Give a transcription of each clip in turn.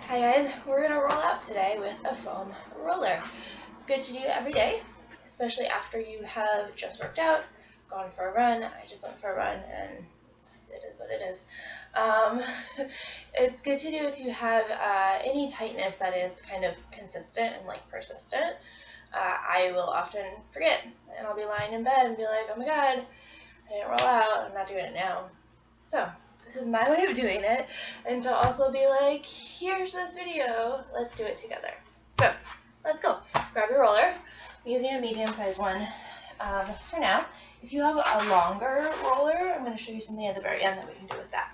Hi guys, we're going to roll out today with a foam roller. It's good to do every day, especially after you have just worked out, gone for a run. I just went for a run and it is what it is. It's good to do if you have any tightness that is kind of consistent and persistent. I will often forget and I'll be lying in bed and be like, oh my god, I didn't roll out, I'm not doing it now. So this is my way of doing it, and to also be like, here's this video, let's do it together. So let's go. Grab your roller. I'm using a medium-sized one for now. If you have a longer roller, I'm going to show you something at the very end that we can do with that.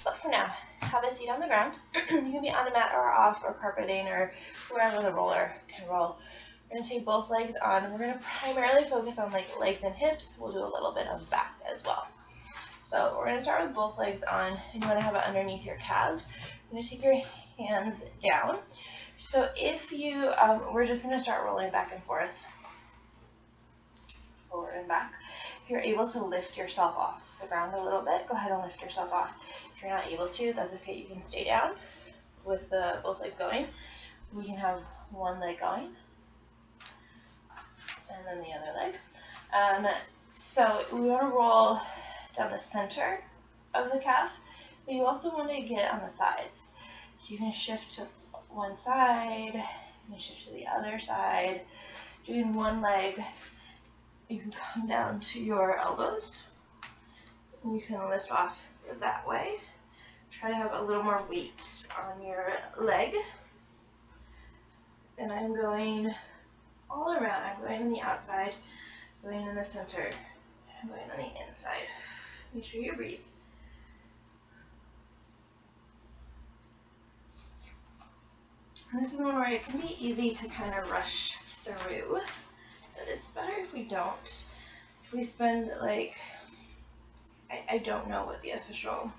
But for now, have a seat on the ground. You can be on a mat or off or carpeting or wherever the roller can roll. We're going to take both legs on. We're going to primarily focus on legs and hips. We'll do a little bit of back as well. So we're going to start with both legs on, and you want to have it underneath your calves. You're going to take your hands down. So if you, we're just going to start rolling back and forth, forward and back. If you're able to lift yourself off the ground a little bit, go ahead and lift yourself off. If you're not able to, that's okay. You can stay down with both legs going. We can have one leg going, and then the other leg. So we want to roll down the center of the calf, but you also want to get on the sides. So you can shift to one side, you can shift to the other side. Doing one leg, you can come down to your elbows, and you can lift off that way. Try to have a little more weight on your leg. And I'm going all around. I'm going on the outside, going in the center, I'm going on the inside. Make sure you breathe. And this is one where it can be easy to kind of rush through, but it's better if we don't. If we spend I don't know what the official,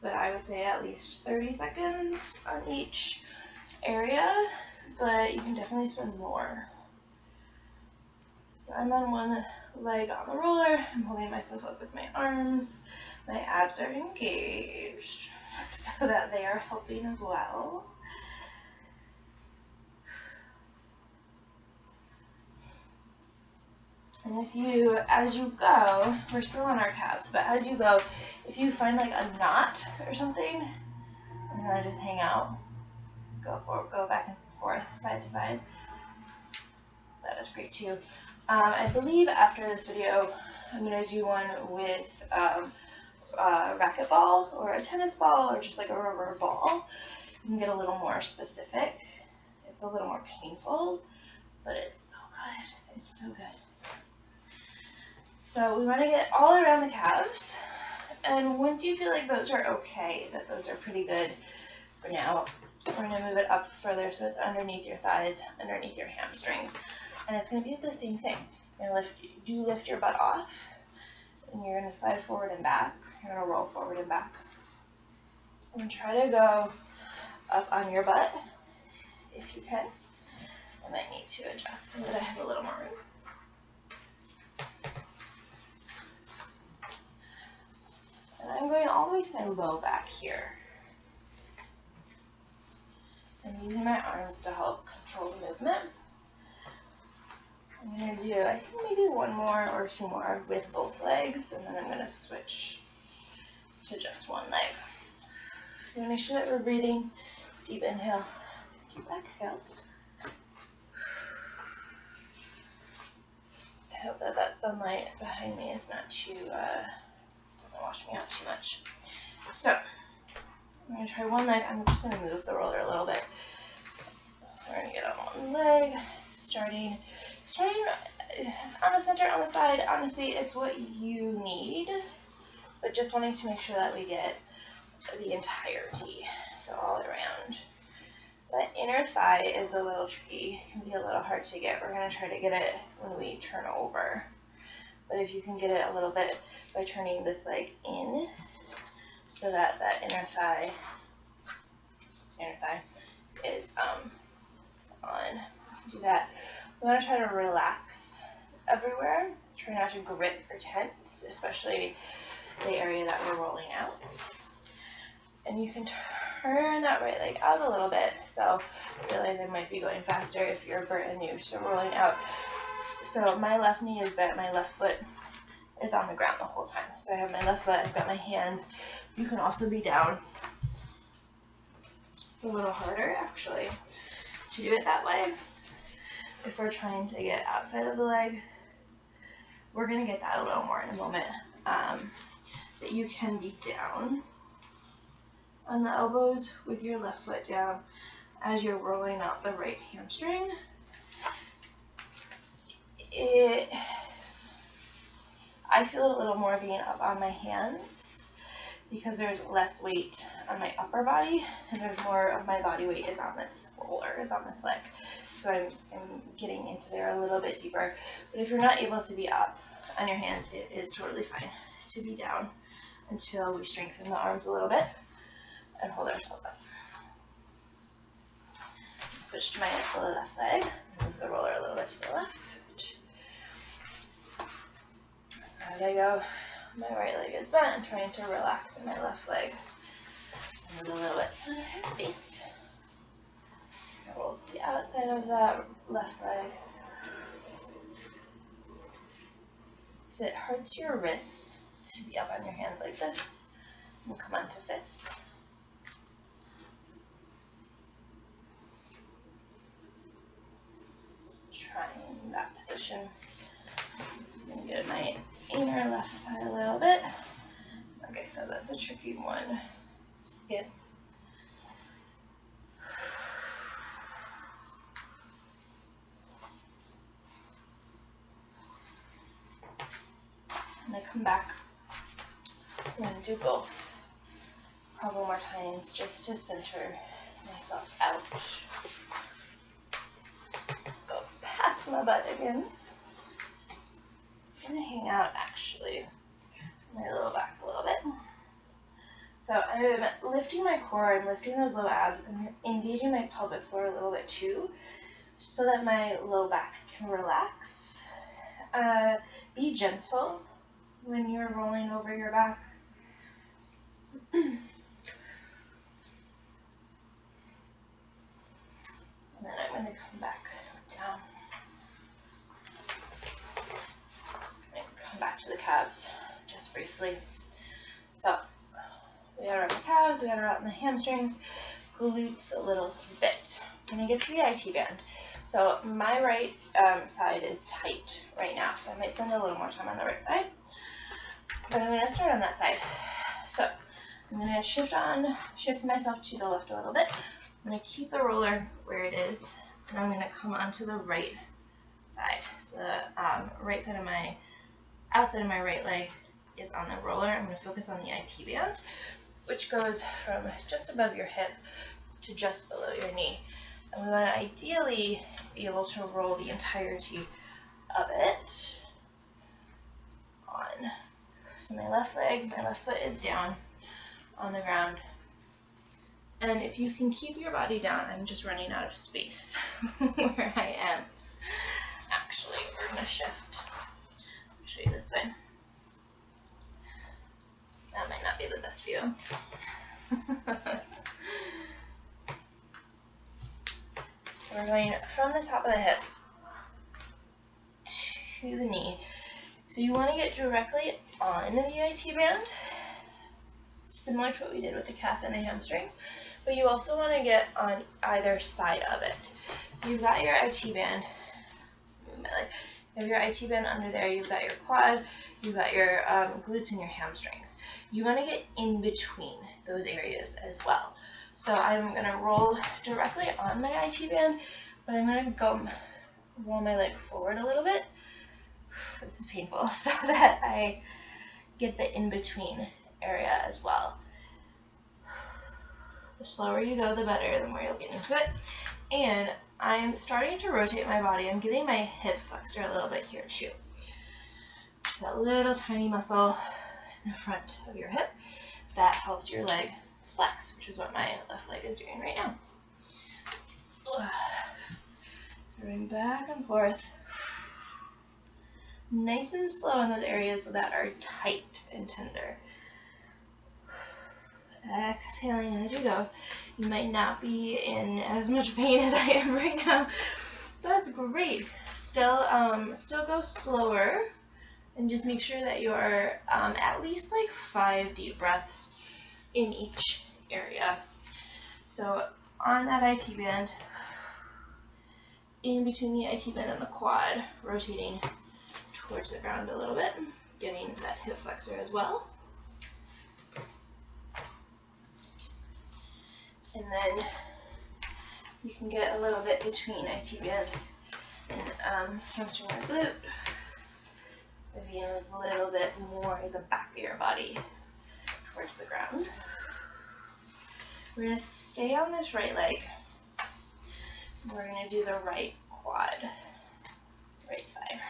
but I would say at least 30 seconds on each area, but you can definitely spend more. So I'm on one leg on the roller, I'm holding myself up with my arms, my abs are engaged so that they are helping as well. And if you, as you go, we're still on our calves, but as you go, if you find a knot or something, and then just hang out, go forward, go back and forth, side to side, that is great too. I believe after this video, I'm going to do one with a racquetball or a tennis ball or just a rubber ball. You can get a little more specific. It's a little more painful, but it's so good. It's so good. So we want to get all around the calves. And once you feel like those are okay, that those are pretty good for now, we're going to move it up further so it's underneath your thighs, underneath your hamstrings. And it's going to be the same thing. You're going to lift your butt off, and you're going to slide forward and back. You're going to roll forward and back. And try to go up on your butt if you can. I might need to adjust so that I have a little more room. And I'm going all the way to my low back here. I'm using my arms to help control the movement. I'm going to do, I think, maybe one more or two more with both legs, and then I'm going to switch to just one leg. You want to make sure that we're breathing. Deep inhale, deep exhale. I hope that that sunlight behind me is not too, doesn't wash me out too much. So, I'm going to try one leg. I'm just going to move the roller a little bit. So we're going to get on one leg, starting on the center, on the side. Honestly, it's what you need, but just wanting to make sure that we get the entirety, so all around. That inner thigh is a little tricky. It can be a little hard to get. We're going to try to get it when we turn over, but if you can get it a little bit by turning this leg in, so that that inner thigh is on. Do that. We want to try to relax everywhere. Try not to grip or tense, especially the area that we're rolling out. And you can turn that right leg out a little bit. So realize I might be going faster if you're brand new to rolling out. So my left knee is bent, my left foot is on the ground the whole time. So I have my left foot, I've got my hands. You can also be down. It's a little harder actually to do it that way. If we're trying to get outside of the leg, we're gonna get that a little more in a moment. That you can be down on the elbows with your left foot down as you're rolling out the right hamstring. I feel a little more being up on my hands because there's less weight on my upper body and there's more of my body weight is on this roller, is on this leg. So I'm getting into there a little bit deeper. But if you're not able to be up on your hands, it is totally fine to be down until we strengthen the arms a little bit and hold ourselves up. Switch to my left leg, move the roller a little bit to the left. There I go. My right leg is bent. I'm trying to relax in my left leg. Move a little bit to the hip space. Roll to the outside of that left leg. If it hurts your wrists to be up on your hands like this, we'll come onto fist. Trying that position. I'm going to get my inner left thigh a little bit. Like I said, that's a tricky one to get. I'm going to come back. I'm going to do both a couple more times just to center myself out. Go past my butt again. I'm going to hang out actually my low back a little bit. So I'm lifting my core, I'm lifting those low abs, and engaging my pelvic floor a little bit too, so that my low back can relax. Be gentle when you're rolling over your back. And then I'm going to come back down. And come back to the calves just briefly. So we got around the calves, we got around the hamstrings, glutes a little bit. I'm going to get to the IT band. So my right side is tight right now, so I might spend a little more time on the right side. But I'm going to start on that side. So I'm going to shift myself to the left a little bit. I'm going to keep the roller where it is, and I'm going to come onto the right side. So the right side of my, outside of my right leg is on the roller. I'm going to focus on the IT band, which goes from just above your hip to just below your knee. And we want to ideally be able to roll the entirety of it on. So my left leg, my left foot is down on the ground. And if you can keep your body down, I'm just running out of space where I am. Actually, we're going to shift. I'll show you this way. That might not be the best view. So we're going from the top of the hip to the knee. So you want to get directly on the IT band, similar to what we did with the calf and the hamstring, but you also want to get on either side of it. So you've got your IT band, you have your IT band under there, you've got your quad, you've got your glutes and your hamstrings. You want to get in between those areas as well. So I'm going to roll directly on my IT band, but I'm going to go roll my leg forward a little bit. This is painful, so that I get the in-between area as well. The slower you go, the better, the more you'll get into it. And I'm starting to rotate my body. I'm getting my hip flexor a little bit here too. Just that little tiny muscle in the front of your hip that helps your leg flex, which is what my left leg is doing right now. Going back and forth. Nice and slow in those areas that are tight and tender. Exhaling as you go. You might not be in as much pain as I am right now. That's great. Still go slower, and just make sure that you're at least like 5 deep breaths in each area. So on that IT band, in between the IT band and the quad, rotating towards the ground a little bit, getting that hip flexor as well. And then you can get a little bit between IT band and hamstring or glute, maybe a little bit more in the back of your body towards the ground. We're going to stay on this right leg. We're going to do the right quad, right thigh.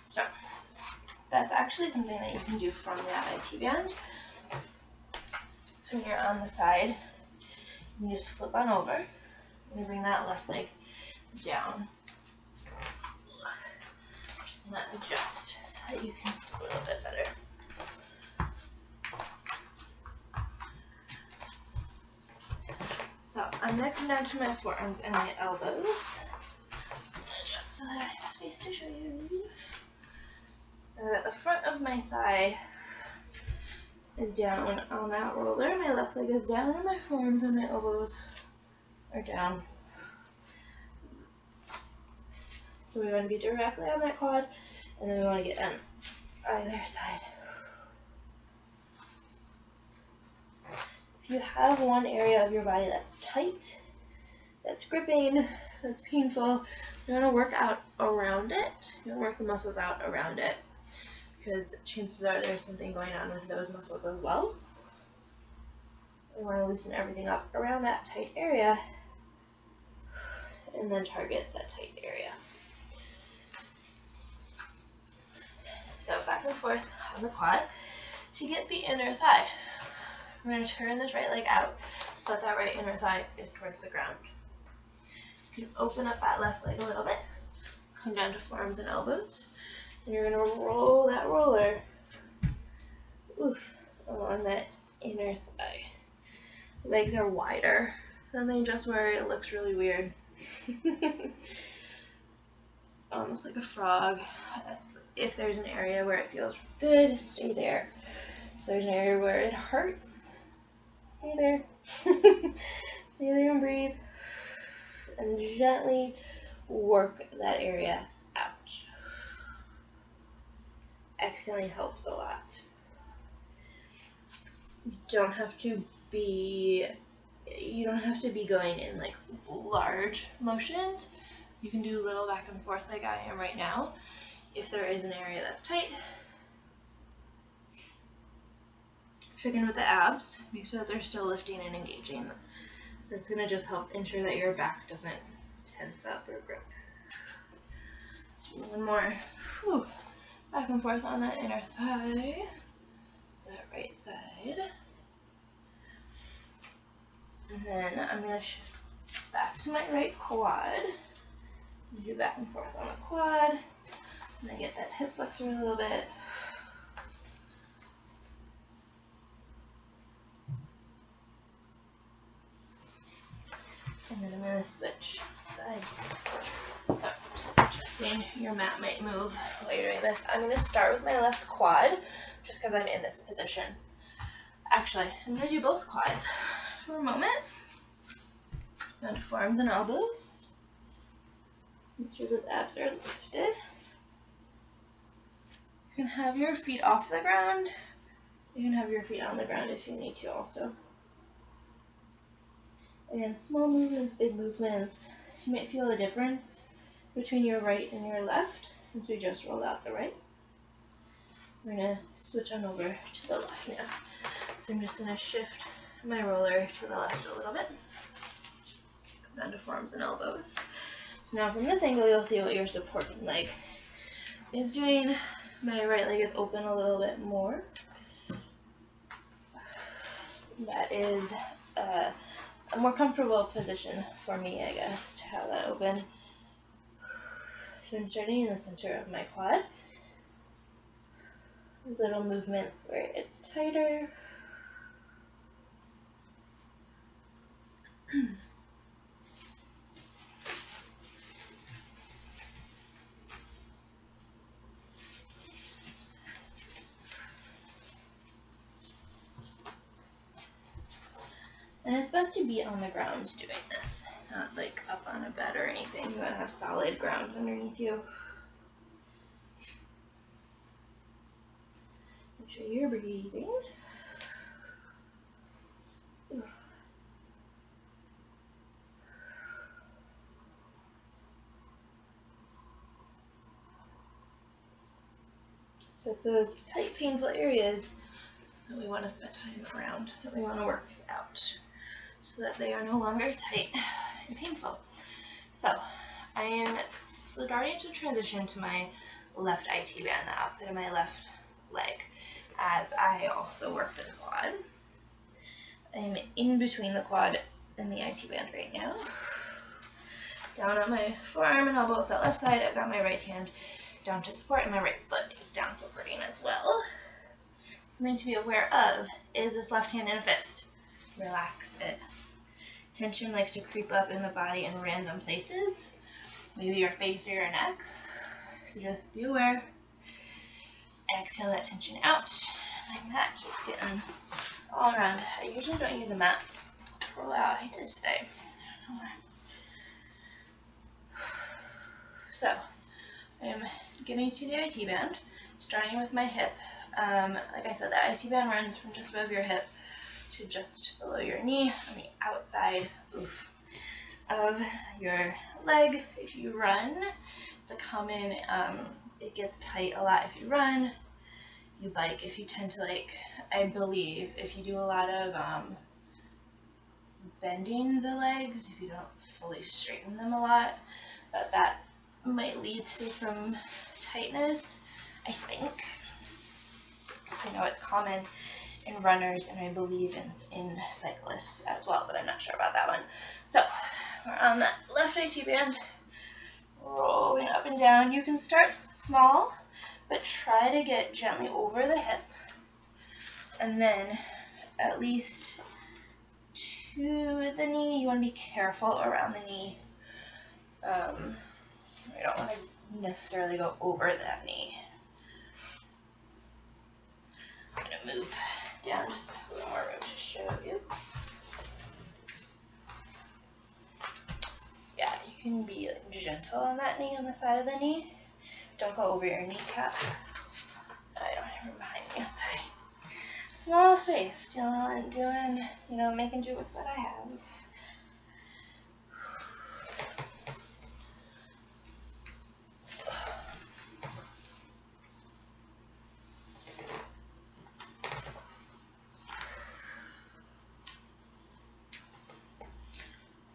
So that's actually something that you can do from that IT band. So when you're on the side, you can just flip on over. I'm going to bring that left leg down. Just going to adjust so that you can see a little bit better. So I'm going to come down to my forearms and my elbows. Just so that I have space to show you. The front of my thigh is down on that roller. My left leg is down, and my forearms and my elbows are down. So we want to be directly on that quad, and then we want to get on either side. If you have one area of your body that's tight, that's gripping, that's painful, you want to work out around it. You want to work the muscles out around it, because chances are there's something going on with those muscles as well. We want to loosen everything up around that tight area, and then target that tight area. So back and forth on the quad to get the inner thigh. We're going to turn this right leg out so that right inner thigh is towards the ground. You can open up that left leg a little bit, come down to forearms and elbows, and you're going to roll that roller along that inner thigh. Legs are wider than they just were. It looks really weird. Almost like a frog. If there's an area where it feels good, stay there. If there's an area where it hurts, stay there. Stay there and breathe. And gently work that area out. Exhaling helps a lot. You don't have to be going in like large motions. You can do little back and forth like I am right now. If there is an area that's tight, check in with the abs. Make sure that they're still lifting and engaging. That's going to just help ensure that your back doesn't tense up or grip. Let's do one more. Whew. Back and forth on that inner thigh. That right side. And then I'm going to shift back to my right quad. Do back and forth on the quad. And then get that hip flexor a little bit. And then I'm going to switch sides. So just adjusting, your mat might move while you're doing this. I'm going to start with my left quad, just because I'm in this position. Actually, I'm going to do both quads for a moment. Down to forearms and elbows. Make sure those abs are lifted. You can have your feet off the ground. You can have your feet on the ground if you need to also. Again, small movements, big movements. So you might feel the difference between your right and your left since we just rolled out the right. We're going to switch on over to the left now. So I'm just going to shift my roller to the left a little bit. Come down to forearms and elbows. So now from this angle, you'll see what your supporting leg is doing. My right leg is open a little bit more. That is a more comfortable position for me, I guess, to have that open. So I'm starting in the center of my quad. Little movements where it's tighter. And it's best to be on the ground doing this, not like up on a bed or anything. You want to have solid ground underneath you. Make sure you're breathing. So it's those tight, painful areas that we want to spend time around, that we want to work out, so that they are no longer tight and painful. So I am starting to transition to my left IT band, the outside of my left leg, as I also work this quad. I'm in between the quad and the IT band right now. Down on my forearm and elbow with that left side, I've got my right hand down to support, and my right foot is down supporting as well. Something to be aware of is this left hand in a fist. Relax it. Tension likes to creep up in the body in random places, maybe your face or your neck, so just be aware. Exhale that tension out, like that. Keeps getting all around. I usually don't use a mat to roll out. I did today. So I'm getting to the IT band, starting with my hip. Like I said, the IT band runs from just above your hip to just below your knee on the outside of your leg. If you run, it's a common, it gets tight a lot if you run. You bike, if you tend to, like, I believe if you do a lot of bending the legs, if you don't fully straighten them a lot, that might lead to some tightness, I think. I know it's common in runners, and I believe in cyclists as well, but I'm not sure about that one. So we're on that left IT band, rolling up and down. You can start small, but try to get gently over the hip, and then at least to the knee. You want to be careful around the knee. You don't want to necessarily go over that knee. I'm going to move down just a little more room to show you. Yeah, you can be gentle on that knee, on the side of the knee. Don't go over your kneecap. I don't have room behind me outside. Small space, doing, making do with what I have.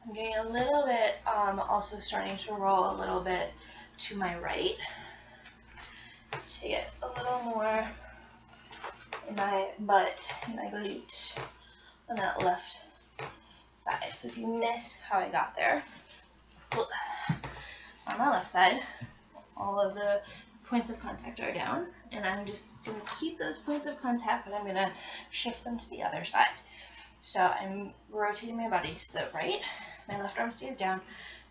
I'm getting a little bit, also starting to roll a little bit to my right to get a little more in my butt, in my glute on that left side. So if you missed how I got there, on my left side, all of the points of contact are down, and I'm just going to keep those points of contact, but I'm going to shift them to the other side. So I'm rotating my body to the right. My left arm stays down.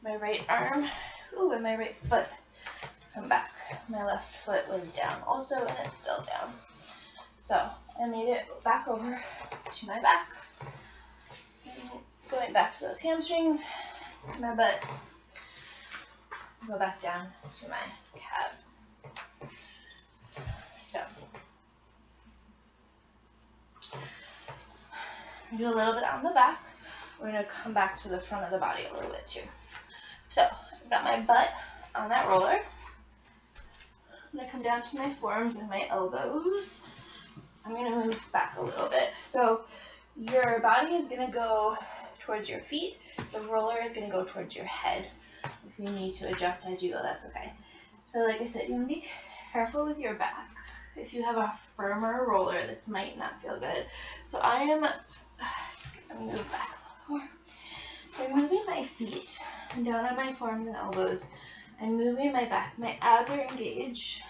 My right arm, and my right foot come back. My left foot was down also, and it's still down. So I made it back over to my back. And going back to those hamstrings, to my butt. Go back down to my calves. So we do a little bit on the back. We're going to come back to the front of the body a little bit too. So I've got my butt on that roller. I'm going to come down to my forearms and my elbows. I'm going to move back a little bit. So your body is going to go towards your feet. The roller is going to go towards your head. If you need to adjust as you go, that's okay. So like I said, you want to be careful with your back. If you have a firmer roller, this might not feel good. So I'm going to move back a little more. I'm moving my feet down on my forearms and elbows. I'm moving my back. My abs are engaged.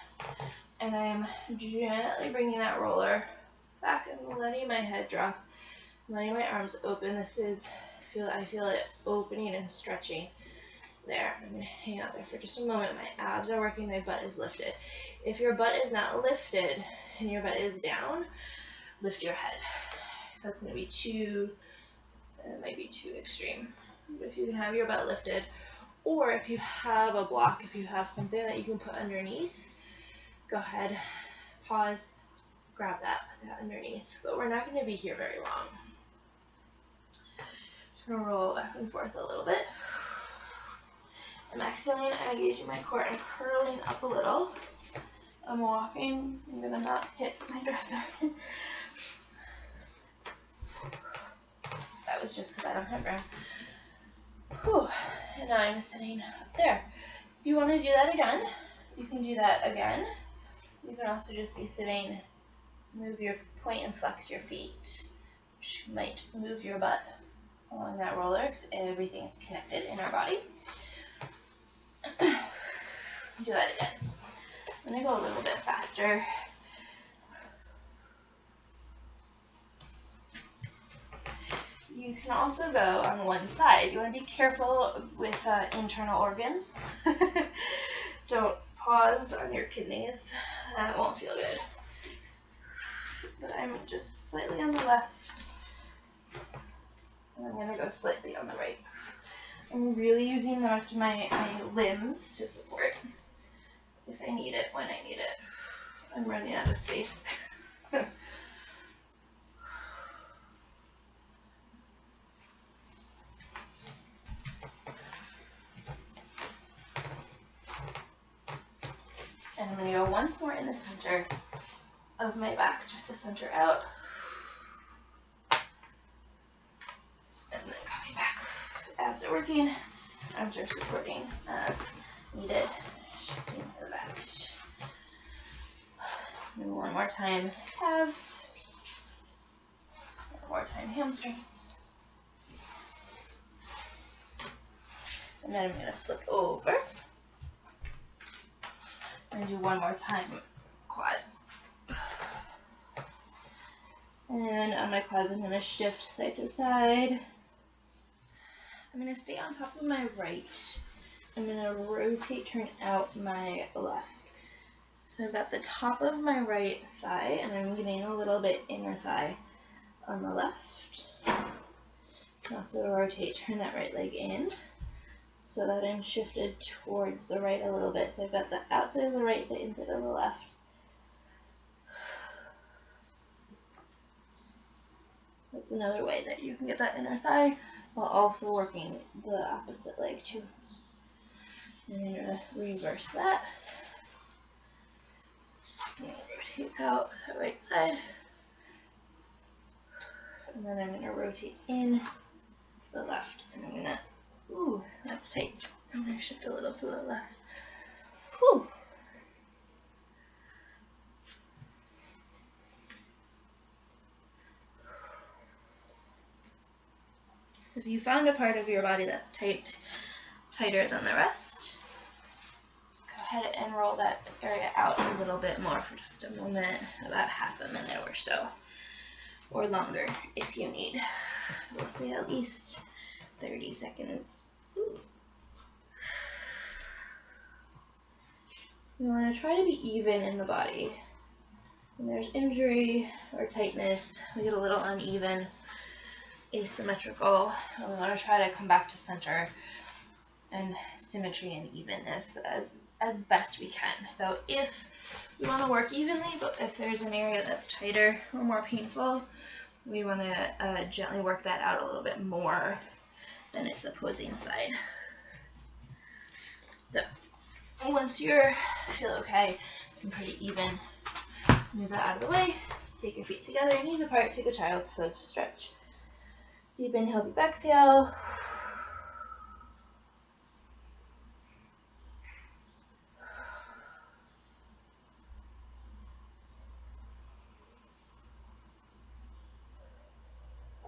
And I'm gently bringing that roller back and letting my head drop. Letting my arms open. This is I feel it opening and stretching there. I'm going to hang out there for just a moment. My abs are working, my butt is lifted. If your butt is not lifted and your butt is down, lift your head. So that's going to be too, it might be too extreme. If you can have your butt lifted, or if you have a block, if you have something that you can put underneath, go ahead, pause, grab that, put that underneath. But we're not going to be here very long. Just going to roll back and forth a little bit. I'm exhaling, I'm engaging my core, I'm curling up a little. I'm walking, I'm going to not hit my dresser. That was just because I don't have room. Whew. And now I'm sitting up there. If you want to do that again, you can do that again. You can also just be sitting, move your point and flex your feet, which might move your butt along that roller because everything is connected in our body. Do that again. I'm going to go a little bit faster. You can also go on one side. You want to be careful with internal organs. Don't pause on your kidneys. That won't feel good. But I'm just slightly on the left. And I'm going to go slightly on the right. I'm really using the rest of my limbs to support if I need it, when I need it. I'm running out of space. And I'm going to go once more in the center of my back, just to center out. And then coming back. Abs are working, arms are supporting as needed. Shifting to the back. And one more time, calves. One more time, hamstrings. And then I'm going to flip over. I'm going to do one more time, quads. And on my quads, I'm going to shift side to side. I'm going to stay on top of my right. I'm going to rotate, turn out my left. So I've got the top of my right thigh, and I'm getting a little bit inner thigh on the left. And also rotate, turn that right leg in, so that I'm shifted towards the right a little bit. So I've got the outside of the right, the inside of the left. That's another way that you can get that inner thigh while also working the opposite leg too. And I'm going to reverse that. I'm going to rotate out the right side. And then I'm going to rotate in the left. And I'm going to, ooh, that's tight. I'm going to shift a little to the left. Whew. So if you found a part of your body that's tighter than the rest, go ahead and roll that area out a little bit more for just a moment, about half a minute or so, or longer if you need. We'll say at least 30 seconds. Ooh. You want to try to be even in the body. When there's injury or tightness, we get a little uneven, asymmetrical, and we want to try to come back to center and symmetry and evenness as best we can. So if we want to work evenly, but if there's an area that's tighter or more painful, we want to gently work that out a little bit more than its opposing side. So once you feel okay and pretty even, move that out of the way, take your feet together, knees apart, take a child's pose to stretch. Deep inhale, deep exhale.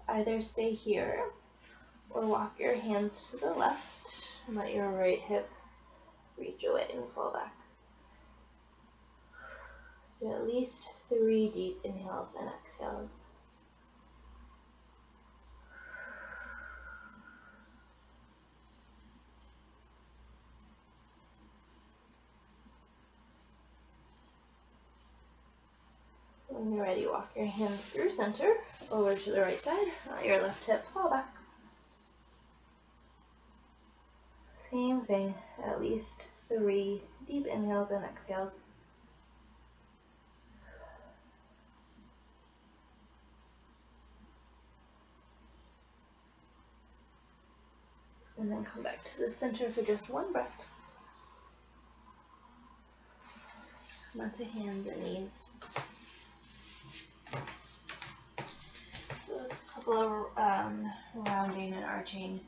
Either stay here or walk your hands to the left and let your right hip reach away and fall back. Do at least 3 deep inhales and exhales. When you're ready, walk your hands through center, over to the right side, let your left hip fall back. Same thing, at least 3 deep inhales and exhales. And then come back to the center for just 1 breath. Come onto hands and knees. So it's a couple of rounding and arching.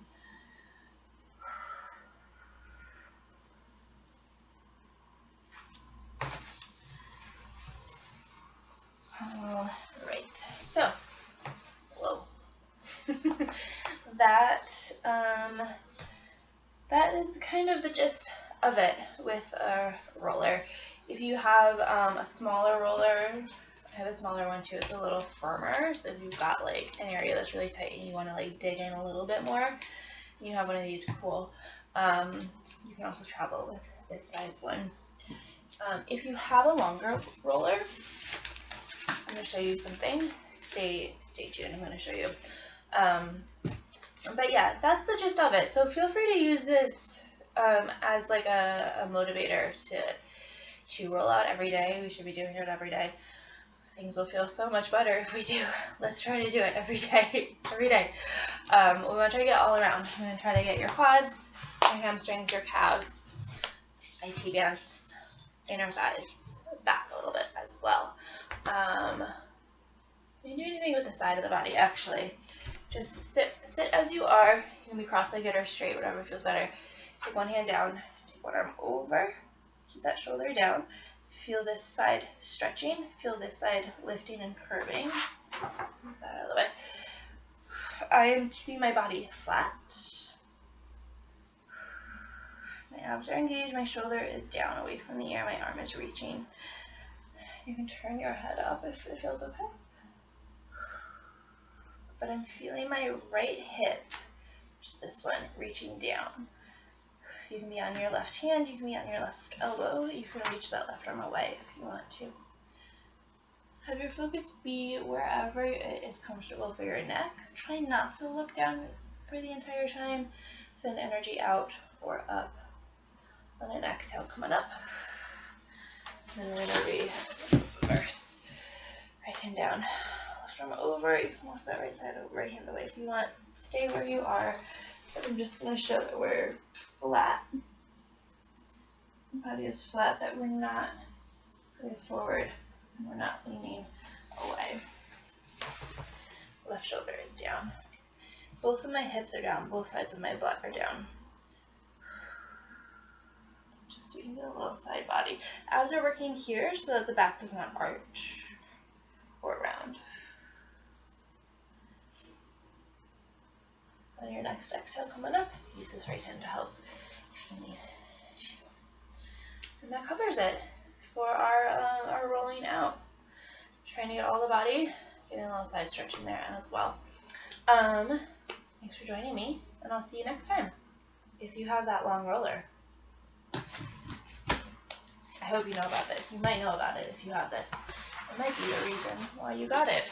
All right, so, whoa. That is kind of the gist of it with a roller. If you have a smaller roller, I have a smaller one too, it's a little firmer, so if you've got like an area that's really tight and you want to like dig in a little bit more, you have one of these, cool. You can also travel with this size one. If you have a longer roller, I'm going to show you something. Stay tuned, I'm going to show you. But yeah, that's the gist of it. So feel free to use this as like a motivator to roll out every day. We should be doing it every day. Things will feel so much better if we do. Let's try to do it every day. Every day. We want to try to get all around. I'm going to try to get your quads, your hamstrings, your calves, IT bands, inner thighs, back a little bit as well. You can do anything with the side of the body, actually. Just sit as you are. You can be cross-legged or straight, whatever feels better. Take one hand down, take one arm over, keep that shoulder down. Feel this side stretching, feel this side lifting and curving. Move that out of the way. I am keeping my body flat. My abs are engaged, my shoulder is down away from the air, my arm is reaching. You can turn your head up if it feels okay. But I'm feeling my right hip, which is this one, reaching down. You can be on your left hand, you can be on your left elbow, you can reach that left arm away if you want to. Have your focus be wherever it is comfortable for your neck. Try not to look down for the entire time. Send energy out or up. On an exhale, coming up. And then we're going to reverse. Right hand down, left arm over. You can walk that right side over, right hand away if you want. Stay where you are. But I'm just going to show that we're flat. The body is flat, that we're not going forward and we're not leaning away. Left shoulder is down. Both of my hips are down. Both sides of my butt are down. Just doing a little side body. Abs are working here so that the back does not arch or round. On your next exhale coming up, use this right hand to help if you need to. And that covers it for our rolling out. Trying to get all the body, getting a little side stretching there as well. Thanks for joining me, and I'll see you next time. If you have that long roller, I hope you know about this. You might know about it if you have this. It might be the reason why you got it.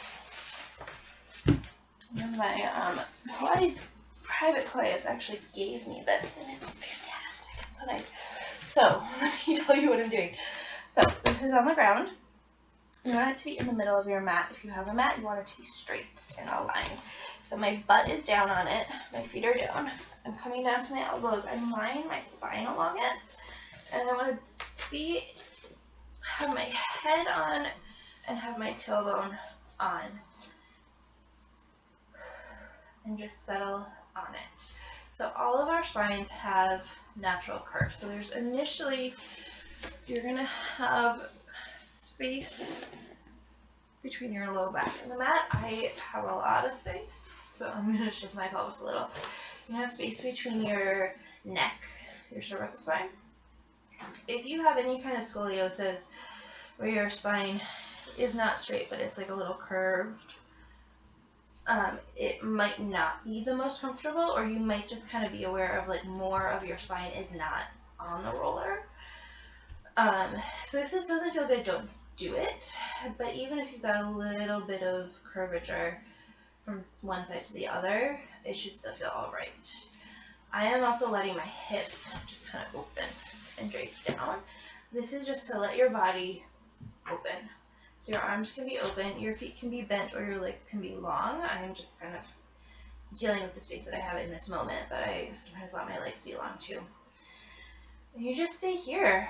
And my Pilates private clients actually gave me this, and it's fantastic. It's so nice. So, let me tell you what I'm doing. So, this is on the ground. You want it to be in the middle of your mat. If you have a mat, you want it to be straight and aligned. So my butt is down on it. My feet are down. I'm coming down to my elbows. I'm lying my spine along it. And I want to have my head on and have my tailbone on. And just settle on it. So all of our spines have natural curves. So there's initially, you're going to have space between your low back and the mat. I have a lot of space, so I'm going to shift my pelvis a little. You have space between your neck, your cervical spine. If you have any kind of scoliosis where your spine is not straight, but it's like a little curved, it might not be the most comfortable, or you might just kind of be aware of like more of your spine is not on the roller. So if this doesn't feel good, do it. But even if you've got a little bit of curvature from one side to the other, it should still feel all right. I am also letting my hips just kind of open and drape down. This is just to let your body open. So your arms can be open, your feet can be bent, or your legs can be long. I'm just kind of dealing with the space that I have in this moment, but I sometimes let my legs be long too. And you just stay here,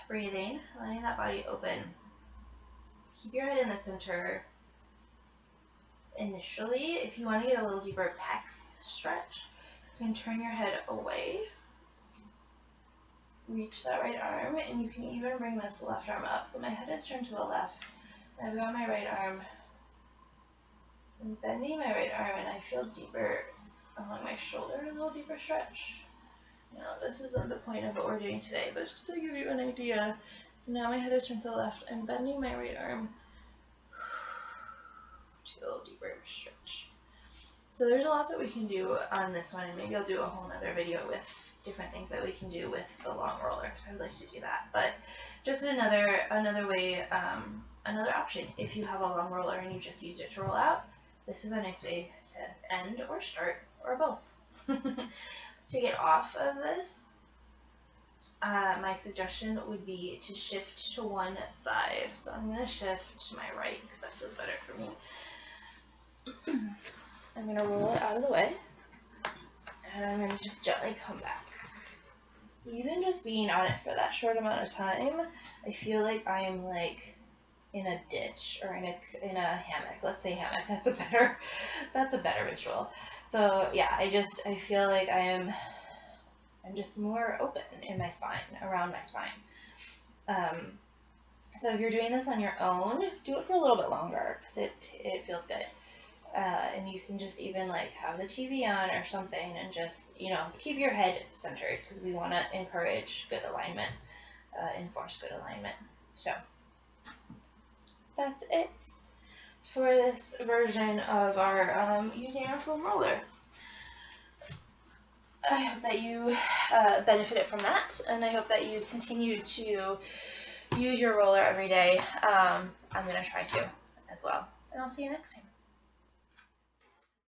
breathing, letting that body open. Keep your head in the center initially. If you want to get a little deeper pec stretch, you can turn your head away, reach that right arm, and you can even bring this left arm up. So my head is turned to the left, and I've got my right arm, and bending my right arm, and I feel deeper along my shoulder, a little deeper stretch. Now, this isn't the point of what we're doing today, but just to give you an idea. So now my head is turned to the left. I'm bending my right arm to a little deeper stretch. So there's a lot that we can do on this one, and maybe I'll do a whole other video with different things that we can do with the long roller, because I'd like to do that. But just another way, another option. If you have a long roller and you just use it to roll out, this is a nice way to end or start or both. To get off of this, my suggestion would be to shift to one side. So I'm going to shift to my right because that feels better for me. I'm going to roll it out of the way, and I'm going to just gently come back. Even just being on it for that short amount of time, I feel like I am like in a ditch or in a hammock. Let's say hammock. That's a better visual. So yeah, I feel like I'm just more open in my spine, around my spine. So if you're doing this on your own, do it for a little bit longer because it feels good. And you can just even like have the TV on or something and just, keep your head centered because we want to encourage good alignment, enforce good alignment. So that's it for this version of our using our foam roller. I hope that you benefited from that, and I hope that you continue to use your roller every day. I'm going to try to as well, and I'll see you next time.